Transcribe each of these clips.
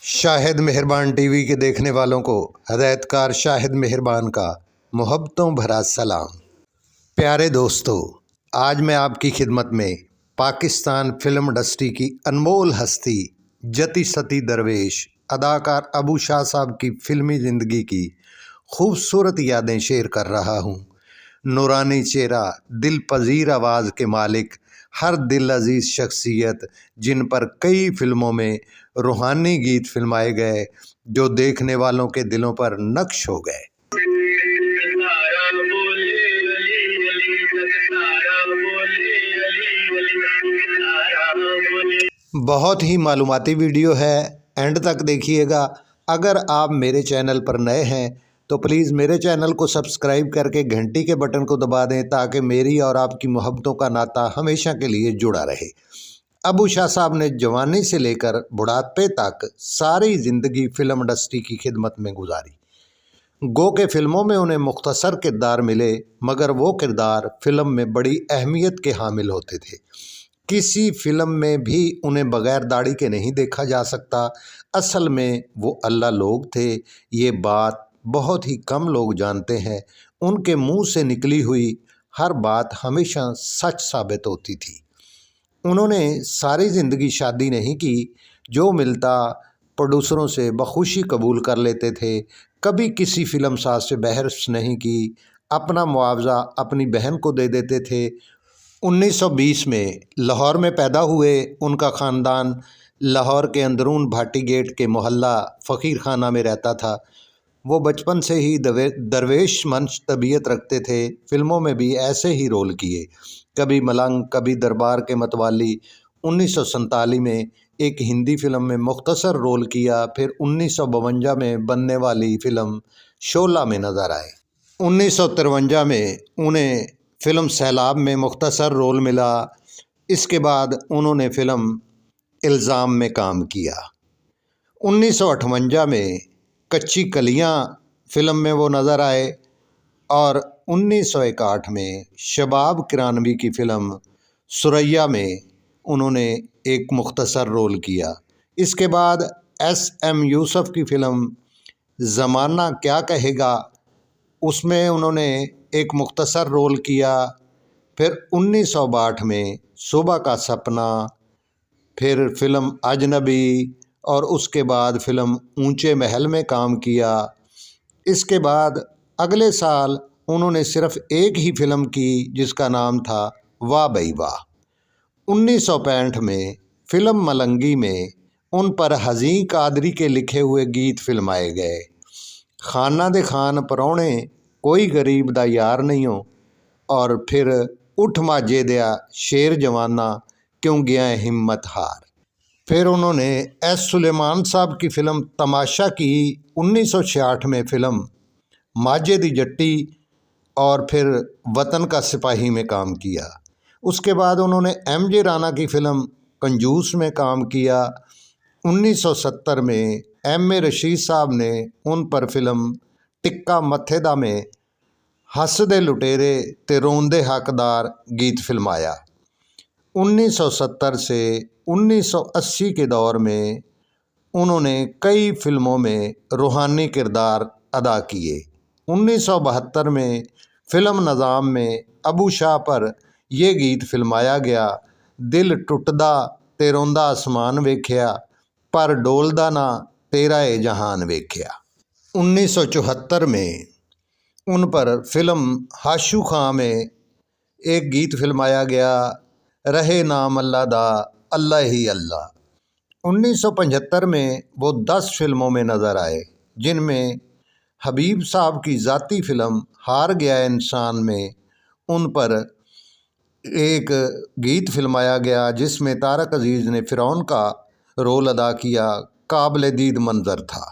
शाहिद मेहरबान टीवी के देखने वालों को हदायतकार शाहिद मेहरबान का मोहब्बतों भरा सलाम। प्यारे दोस्तों, आज मैं आपकी खिदमत में पाकिस्तान फिल्म इंडस्ट्री की अनमोल हस्ती जती सती दरवेश अदाकार अबू शाह साहब की फिल्मी ज़िंदगी की खूबसूरत यादें शेयर कर रहा हूँ। नूरानी चेहरा, दिल पजीर आवाज़ के मालिक, हर दिल अजीज़ शख्सियत, जिन पर कई फिल्मों में रूहानी गीत फिल्माए गए जो देखने वालों के दिलों पर नक्श हो गए। बहुत ही मालूमाती वीडियो है, एंड तक देखिएगा। अगर आप मेरे चैनल पर नए हैं तो प्लीज़ मेरे चैनल को सब्सक्राइब करके घंटी के बटन को दबा दें ताकि मेरी और आपकी मोहब्बतों का नाता हमेशा के लिए जुड़ा रहे। अबू शाह साहब ने जवानी से लेकर बुढ़ापे तक सारी ज़िंदगी फिल्म इंडस्ट्री की खिदमत में गुजारी। गो के फिल्मों में उन्हें मुख्तसर किरदार मिले, मगर वो किरदार फिल्म में बड़ी अहमियत के हामिल होते थे। किसी फिल्म में भी उन्हें बग़ैर दाढ़ी के नहीं देखा जा सकता। असल में वो अल्लाह लोग थे, ये बात बहुत ही कम लोग जानते हैं। उनके मुंह से निकली हुई हर बात हमेशा सच साबित होती थी। उन्होंने सारी ज़िंदगी शादी नहीं की, जो मिलता प्रोड्यूसरों से बखुशी कबूल कर लेते थे। कभी किसी फिल्म साज से बहस नहीं की, अपना मुआवजा अपनी बहन को दे देते थे। 1920 में लाहौर में पैदा हुए। उनका ख़ानदान लाहौर के अंदरून भाटी गेट के मोहल्ला फ़कीर खाना में रहता था। वो बचपन से ही दरवेश मंच तबीयत रखते थे। फिल्मों में भी ऐसे ही रोल किए, कभी मलंग, कभी दरबार के मतवाली। 1947 में एक हिंदी फिल्म में मुख्तसर रोल किया। फिर 1952 में बनने वाली फिल्म शोला में नज़र आए। 1953 में उन्हें फिल्म सैलाब में मुख्तसर रोल मिला। इसके बाद उन्होंने फिल्म इल्ज़ाम में काम किया। 1958 में कच्ची कलियां फिल्म में वो नज़र आए और 1961 में शबाब किरानवी की फिल्म सुरैया में उन्होंने एक मुख्तसर रोल किया। इसके बाद SM यूसुफ की फिल्म ज़माना क्या कहेगा, उसमें उन्होंने एक मुख्तसर रोल किया। फिर 1962 में सुबह का सपना, फिर फिल्म अजनबी और उसके बाद फिल्म ऊंचे महल में काम किया। इसके बाद अगले साल उन्होंने सिर्फ एक ही फिल्म की जिसका नाम था वाह बई वाह। 1965 में फिल्म मलंगी में उन पर हज़ी कादरी के लिखे हुए गीत फिल्माए गए। खाना दे खान परौणे, कोई गरीब दा यार नहीं हो, और फिर उठ माजे दिया शेर जवाना, क्यों गया हिम्मत हार। फिर उन्होंने S सुलेमान साहब की फिल्म तमाशा की। 1966 में फिल्म माजे दी जट्टी और फिर वतन का सिपाही में काम किया। उसके बाद उन्होंने MJ राणा की फिल्म कंजूस में काम किया। 1970 में MA रशीद साहब ने उन पर फिल्म टिक्का मथेदा में हसदे लुटेरे ते रोंदे हकदार गीत फिल्माया। 1970 से 1980 के दौर में उन्होंने कई फिल्मों में रूहानी किरदार अदा किए। 1972 में फिल्म निज़ाम में अबू शाह पर यह गीत फिल्माया गया, दिल टुटदा ते रोंदा आसमान वेख्या, पर डोलदा ना तेरा ए जहान वेख्या। 1974 में उन पर फिल्म हाशू खां में एक गीत फिल्माया गया, रहे नाम अल्लाह दा अल्लाह ही अल्लाह। 1975 में वो 10 फिल्मों में नज़र आए, जिनमें हबीब साहब की ज़ाती फिल्म हार गया इंसान में उन पर एक गीत फिल्माया गया जिसमें तारक अजीज़ ने फ़िरौन का रोल अदा किया। काबिल दीद मंज़र था।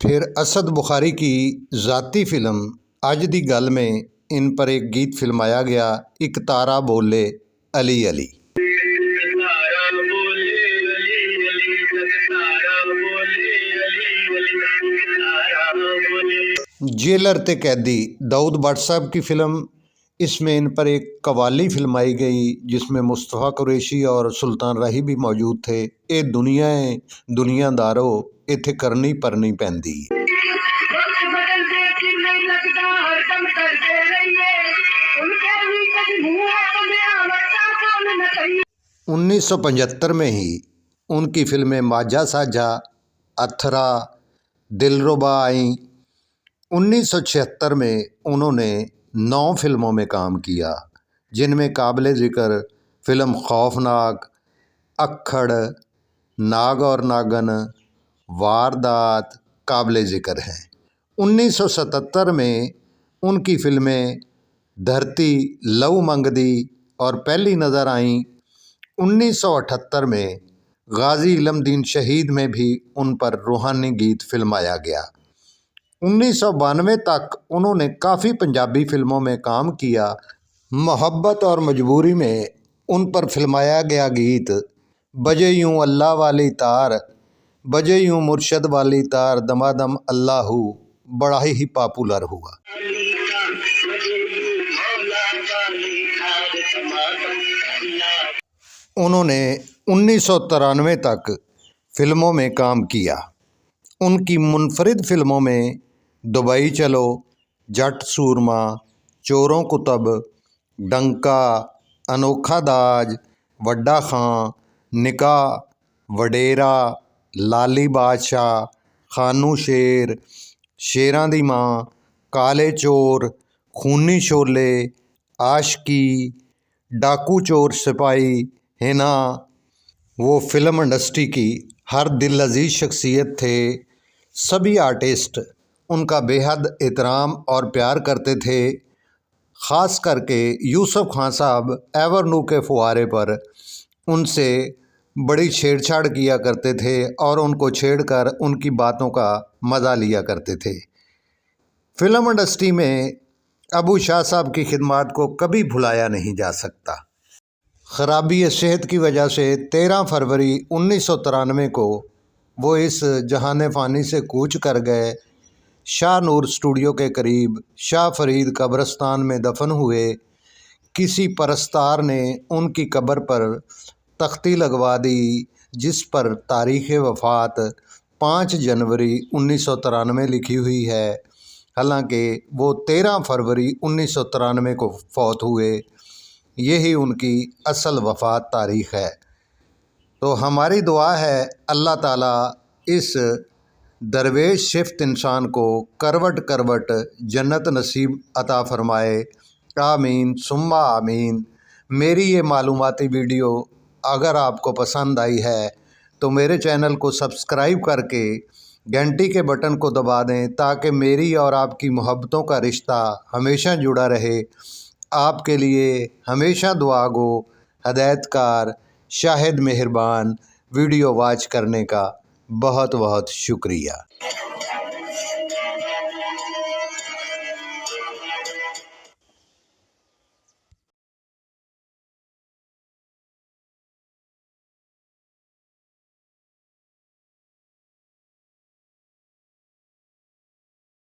फिर असद बुखारी की ज़ाती फिल्म अज दी गल में इन पर एक गीत फिल्माया गया, एक तारा बोले अली अली। जेलर ते कैदी दाऊद भट्ट साहब की फिल्म इसमें इन पर एक कवाली फिल्माई गई जिसमें मुस्तफ़ा कुरैशी और सुल्तान राही भी मौजूद थे। ये दुनियादारो इत्थे करनी परनी पैंदी। 1975 में ही उनकी फिल्में माजा साजा, अथरा, दिलरुबा आईं। 1976 में उन्होंने 9 फिल्मों में काम किया, जिनमें काबिल ज़िक्र फिल्म खौफनाक, अक्खड़, नाग और नागन, वारदात काबिल ज़िक्र हैं। 1977 में उनकी फिल्में धरती, लहू मंगदी और पहली नज़र आईं। 1978 में गाजी इल्म-दीन शहीद में भी उन पर रूहानी गीत फिल्माया गया। 1992 तक उन्होंने काफ़ी पंजाबी फिल्मों में काम किया। मोहब्बत और मजबूरी में उन पर फिल्माया गया गीत बजे यूं अल्लाह वाली तार, बजे यूं मुर्शद वाली तार, दमादम अल्लाहू बड़ा ही पॉपुलर हुआ। उन्होंने 1993 तक फिल्मों में काम किया। उनकी मुनफरिद फिल्मों में दुबई चलो, जट सूरमा, चोरों कुतब, डंका, अनोखा दाज, वड्डा खां, निकाह, वडेरा, लाली बादशाह, खानू शेर, शेरां दी मां, काले चोर, खूनी शोले, आशिकी, डाकू चोर सिपाही हिना। वो फिल्म इंडस्ट्री की हर दिल अजीज़ शख्सियत थे। सभी आर्टिस्ट उनका बेहद एहतराम और प्यार करते थे। ख़ास करके यूसुफ खान साहब एवरनू के फुहारे पर उनसे बड़ी छेड़छाड़ किया करते थे और उनको छेड़कर उनकी बातों का मज़ा लिया करते थे। फिल्म इंडस्ट्री में अबू शाह साहब की खिदमत को कभी भुलाया नहीं जा सकता। ख़राबी सेहत की वजह से 13 फरवरी 1993 को वो इस जहान फ़ानी से कूच कर गए। शाह नूर स्टूडियो के करीब शाह फरीद कब्रिस्तान में दफन हुए। किसी परस्तार ने उनकी कब्र पर तख्ती लगवा दी जिस पर तारीख़ वफ़ात 5 जनवरी 1993 लिखी हुई है। हालांकि वो 13 फरवरी 1993 को फौत हुए। यही उनकी असल वफ़ात तारीख़ है। तो हमारी दुआ है अल्लाह ताला इस दरवेश शिफ्त इंसान को करवट करवट जन्नत नसीब अता फ़रमाए। आमीन सुम्मा आमीन। मेरी ये मालूमाती वीडियो अगर आपको पसंद आई है तो मेरे चैनल को सब्सक्राइब करके घंटी के बटन को दबा दें ताकि मेरी और आपकी मोहब्बतों का रिश्ता हमेशा जुड़ा रहे। आपके लिए हमेशा दुआ गो, हदायतकार, शाहिद मेहरबान। वीडियो वॉच करने का बहुत बहुत शुक्रिया।